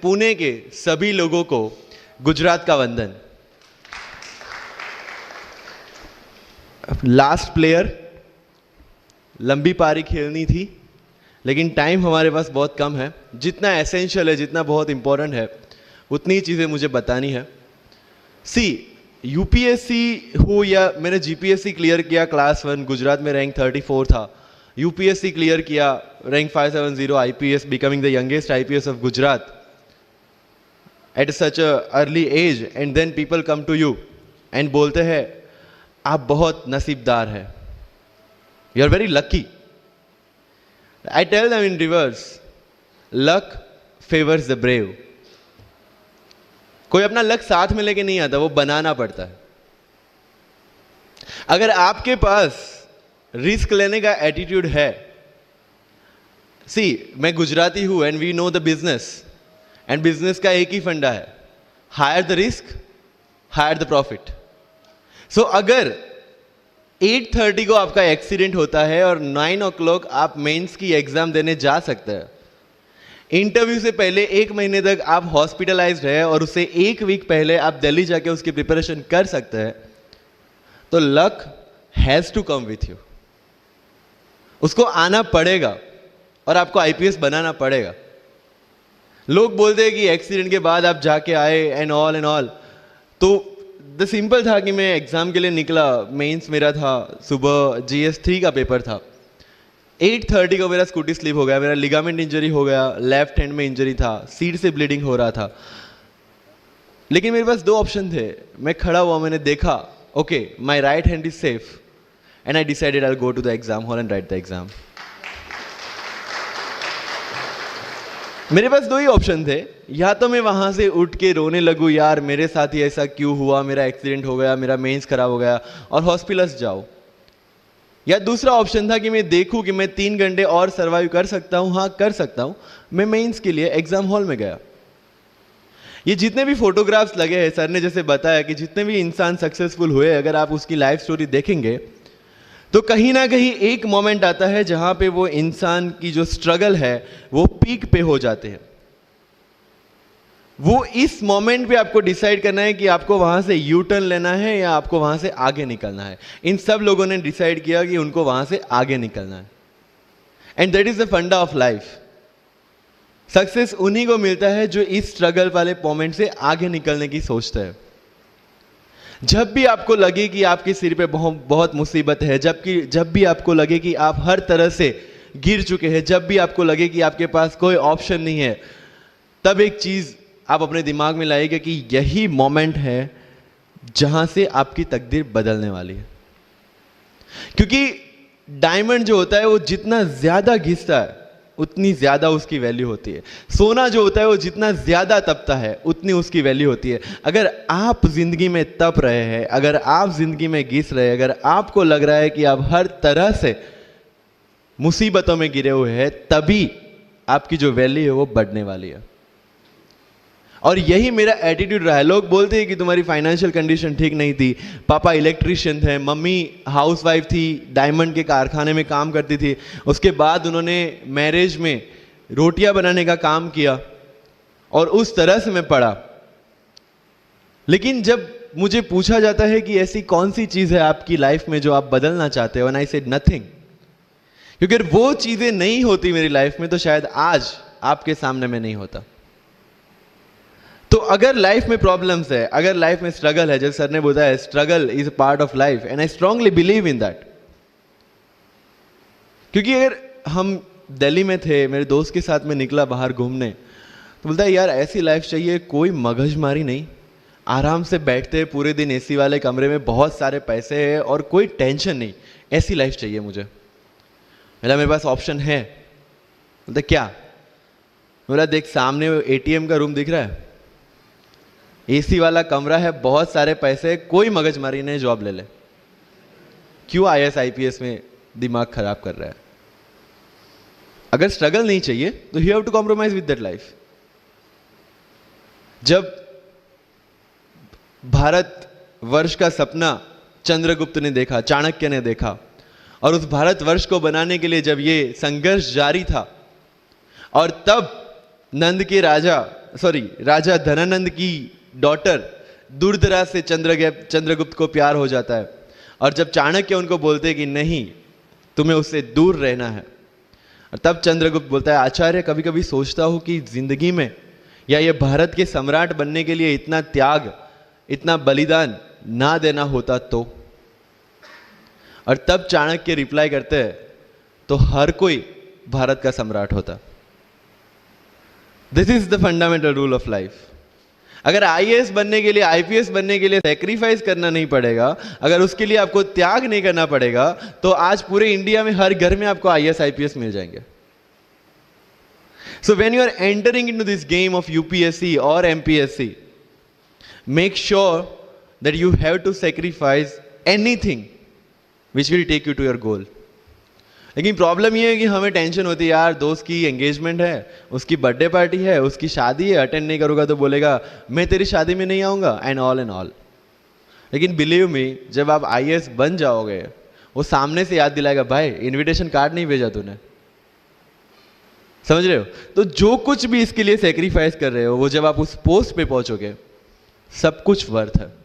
पुणे के सभी लोगों को गुजरात का वंदन। लास्ट प्लेयर, लंबी पारी खेलनी थी लेकिन टाइम हमारे पास बहुत कम है। जितना एसेंशियल है, जितना बहुत इंपॉर्टेंट है, उतनी चीज़ें मुझे बतानी है। यूपीएससी हो या मैंने जीपीएससी क्लियर किया क्लास 1, गुजरात में रैंक 34 था। यूपीएससी क्लियर किया, rank 570, IPS, becoming the youngest IPS of Gujarat at such a early age, and then people come to you and बोलते हैं आप बहुत नसीबदार है, you are very lucky. I tell them in reverse, luck favors the brave. कोई अपना luck साथ में लेके नहीं आता, वो बनाना पड़ता है। अगर आपके पास रिस्क लेने का एटीट्यूड है, मैं गुजराती हूं and we know the business, and business का एक ही फंडा है, higher the risk, higher the profit. So अगर 8:30 को आपका एक्सीडेंट होता है और 9 o'clock आप मेंस की एग्जाम देने जा सकते हैं, इंटरव्यू से पहले 1 महीने तक आप हॉस्पिटलाइज्ड है और उससे 1 वीक पहले आप दिल्ली जाके उसकी प्रिपरेशन कर सकते हैं, तो luck has to come with you. उसको आना पड़ेगा और आपको आईपीएस बनाना पड़ेगा। लोग बोलते हैं कि एक्सीडेंट के बाद आप जाके आए एंड ऑल, तो द सिंपल था कि मैं एग्जाम के लिए निकला, मेंस मेरा था, सुबह GS3 का पेपर था। 8:30 को मेरा स्कूटी स्लिप हो गया, मेरा लिगामेंट इंजरी हो गया, लेफ्ट हैंड में इंजरी था, सीट से ब्लीडिंग हो रहा था। लेकिन मेरे पास 2 ऑप्शन थे। मैं खड़ा हुआ, मैंने देखा, okay my right hand is safe, and I decided I will go to the exam hall and write the exam. मेरे पास 2 ही ऑप्शन थे, या तो मैं वहां से उठ के रोने लगूं, यार मेरे साथ ही ऐसा क्यों हुआ, मेरा एक्सीडेंट हो गया, मेरा मेंस खराब हो गया, और हॉस्पिटल जाओ, या दूसरा ऑप्शन था कि मैं देखूं कि मैं 3 घंटे और सर्वाइव कर सकता हूं। हाँ, कर सकता हूं। मैं मेंस के लिए एग्जाम हॉल में गया। ये जितने भी फोटोग्राफ्स लगे हैं, सर ने जैसे बताया कि जितने भी इंसान सक्सेसफुल हुए, अगर आप उसकी लाइफ स्टोरी देखेंगे तो कहीं ना कहीं एक मोमेंट आता है जहां पे वो इंसान की जो स्ट्रगल है वो पीक पे हो जाते हैं। वो इस मोमेंट पे आपको डिसाइड करना है कि आपको वहां से यू टर्न लेना है या आपको वहां से आगे निकलना है। इन सब लोगों ने डिसाइड किया कि उनको वहां से आगे निकलना है, एंड दैट इज द फंडा ऑफ लाइफ। सक्सेस उन्हीं को मिलता है जो इस स्ट्रगल वाले मोमेंट से आगे निकलने की सोचता है। जब भी आपको लगे कि आपके सिर पे बहुत मुसीबत है, जब भी आपको लगे कि आप हर तरह से गिर चुके हैं, जब भी आपको लगे कि आपके पास कोई ऑप्शन नहीं है, तब एक चीज आप अपने दिमाग में लाइएगा कि यही मोमेंट है जहां से आपकी तकदीर बदलने वाली है। क्योंकि डायमंड जो होता है वो जितना ज्यादा घिसता है उतनी ज्यादा उसकी वैल्यू होती है। सोना जो होता है वो जितना ज्यादा तपता है उतनी उसकी वैल्यू होती है। अगर आप जिंदगी में तप रहे हैं, अगर आप जिंदगी में घिस रहे हैं, अगर आपको लग रहा है कि आप हर तरह से मुसीबतों में गिरे हुए हैं, तभी आपकी जो वैल्यू है वो बढ़ने वाली है। और यही मेरा एटीट्यूड रहा है। लोग बोलते हैं कि तुम्हारी फाइनेंशियल कंडीशन ठीक नहीं थी, पापा इलेक्ट्रिशियन थे, मम्मी हाउसवाइफ थी, डायमंड के कारखाने में काम करती थी, उसके बाद उन्होंने मैरिज में रोटियां बनाने का काम किया और उस तरह से मैं पढ़ा। लेकिन जब मुझे पूछा जाता है कि ऐसी कौन सी चीज है आपकी लाइफ में जो आप बदलना चाहते हो, एंड आई सेड नथिंग, क्योंकि अगर वो चीजें नहीं होती मेरी लाइफ में तो शायद आज आपके सामने मैं नहीं होता। तो अगर लाइफ में प्रॉब्लम्स है, अगर लाइफ में स्ट्रगल है, जैसे सर ने बताया struggle is a part of life, and I strongly believe in that. क्योंकि अगर हम दिल्ली में थे, मेरे दोस्त के साथ में निकला बाहर घूमने, तो बोलता है यार ऐसी लाइफ चाहिए, कोई मगजमारी नहीं, आराम से बैठते पूरे दिन एसी वाले कमरे में, बहुत सारे पैसे है और कोई टेंशन नहीं, ऐसी लाइफ चाहिए मुझे। बोला मेरे पास ऑप्शन है। बोलता क्या? बोला देख सामने एटीएम का रूम दिख रहा है, एसी वाला कमरा है, बहुत सारे पैसे, कोई मगजमारी नहीं, जॉब ले ले। क्यों आईएएस आईपीएस में दिमाग खराब कर रहा है? अगर स्ट्रगल नहीं चाहिए तो you have to compromise with that life. जब भारत वर्ष का सपना चंद्रगुप्त ने देखा, चाणक्य ने देखा, और उस भारत वर्ष को बनाने के लिए जब ये संघर्ष जारी था, और तब नंद के राजा राजा धनानंद की डॉटर दूरदराज से चंद्रगुप्त को प्यार हो जाता है, और जब चाणक्य उनको बोलते हैं कि नहीं, तुम्हें उससे दूर रहना है, और तब चंद्रगुप्त बोलता है, आचार्य कभी कभी सोचता हूं कि जिंदगी में या ये भारत के सम्राट बनने के लिए इतना त्याग, इतना बलिदान ना देना होता तो। और तब चाणक्य रिप्लाई करते हैं, तो हर कोई भारत का सम्राट होता। This is the fundamental rule of life. अगर आईएएस बनने के लिए, आईपीएस बनने के लिए सेक्रीफाइस करना नहीं पड़ेगा, अगर उसके लिए आपको त्याग नहीं करना पड़ेगा, तो आज पूरे इंडिया में हर घर में आपको आईएएस आईपीएस मिल जाएंगे। So when you are entering into this game of UPSC or MPSC, make sure that you have to sacrifice anything which will take you to your goal. लेकिन प्रॉब्लम ये है कि हमें टेंशन होती है, यार दोस्त की एंगेजमेंट है, उसकी बर्थडे पार्टी है, उसकी शादी है, अटेंड नहीं करूँगा तो बोलेगा मैं तेरी शादी में नहीं आऊँगा, एंड ऑल। लेकिन बिलीव मी, जब आप आईएएस बन जाओगे, वो सामने से याद दिलाएगा, भाई इनविटेशन कार्ड नहीं भेजा तूने। समझ रहे हो? तो जो कुछ भी इसके लिए सेक्रीफाइस कर रहे हो, वो जब आप उस पोस्ट पे पहुंचोगे, सब कुछ वर्थ है।